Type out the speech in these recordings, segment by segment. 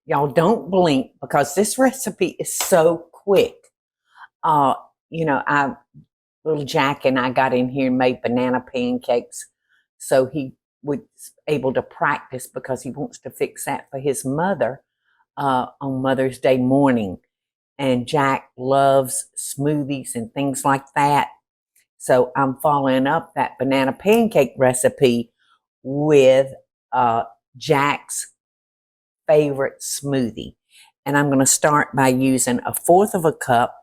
Y'all don't blink because this recipe is so quick. Uh, little Jack and I got in here and made banana pancakes. So he was able to practice because he wants to fix that for his mother on Mother's Day morning. And Jack loves smoothies and things like that. So I'm following up that banana pancake recipe with Jack's favorite smoothie. And I'm going to start by using 1/4 of a cup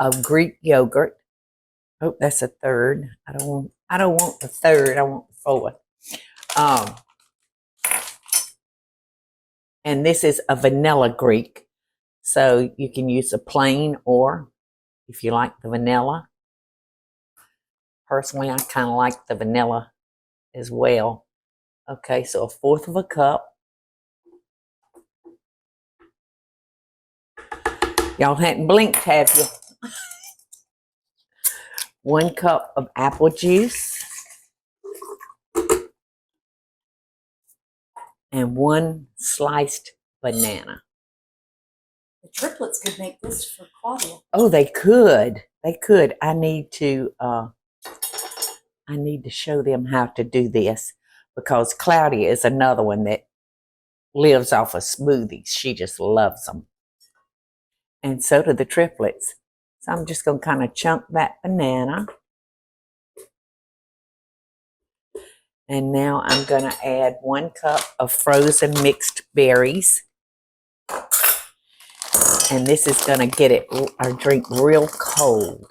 of Greek yogurt. Oh, that's a third. I don't want the third. I want the fourth. And this is a vanilla Greek. So you can use a plain or if you like the vanilla. Personally, I kind of like the vanilla as well. Okay, so 1/4 of a cup. Y'all hadn't blinked, have you? 1 cup of apple juice. And 1 sliced banana. The triplets could make this for Claudia. Oh, they could. They could. I need to show them how to do this because Claudia is another one that lives off of smoothies. She just loves them. And so do the triplets. So I'm just going to kind of chunk that banana. And now I'm going to add 1 cup of frozen mixed berries. And this is going to get our drink real cold.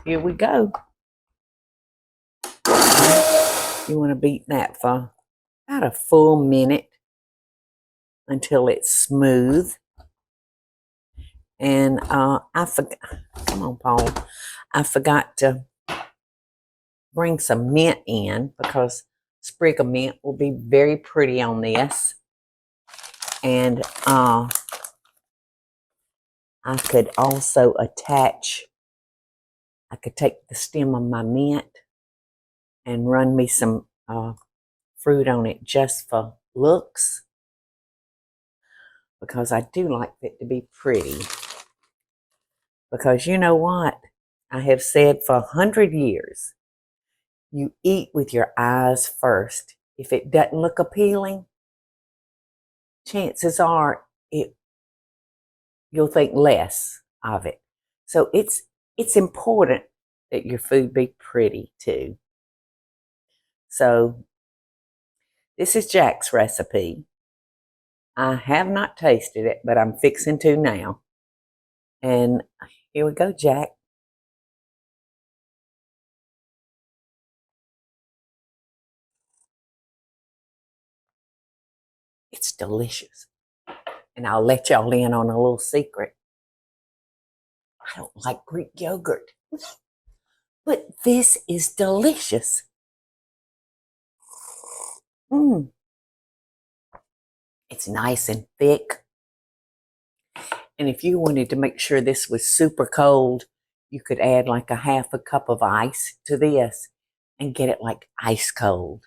Here we go. You want to beat that for about a full minute until it's smooth. And I forgot, come on, Paula. I forgot to bring some mint in because sprig of mint will be very pretty on this. And I could also attach, I could take the stem of my mint and run me some fruit on it just for looks because I do like it to be pretty. Because you know what? I have said for 100 years, you eat with your eyes first. If it doesn't look appealing, chances are you'll think less of it. So it's important that your food be pretty too. So this is Jack's recipe. I have not tasted it, but I'm fixing to now. And here we go, Jack. It's delicious. And I'll let y'all in on a little secret. I don't like Greek yogurt. But this is delicious. It's nice and thick. And if you wanted to make sure this was super cold, you could add like 1/2 cup of ice to this and get it like ice cold.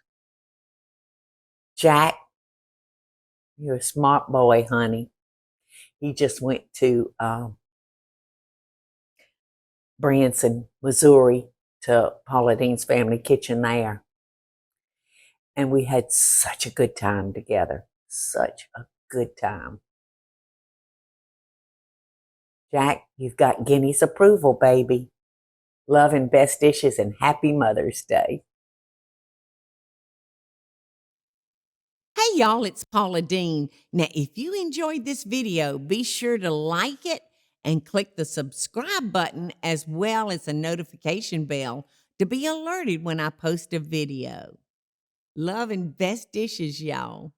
Jack, you're a smart boy, honey. He just went to Branson, Missouri, to Paula Deen's family kitchen there. And we had such a good time together. Such a good time. Jack, you've got Guinea's approval, baby. Love and best dishes and happy Mother's Day. Hey y'all, it's Paula Deen. Now, if you enjoyed this video, be sure to like it and click the subscribe button as well as the notification bell to be alerted when I post a video. Love and best dishes, y'all.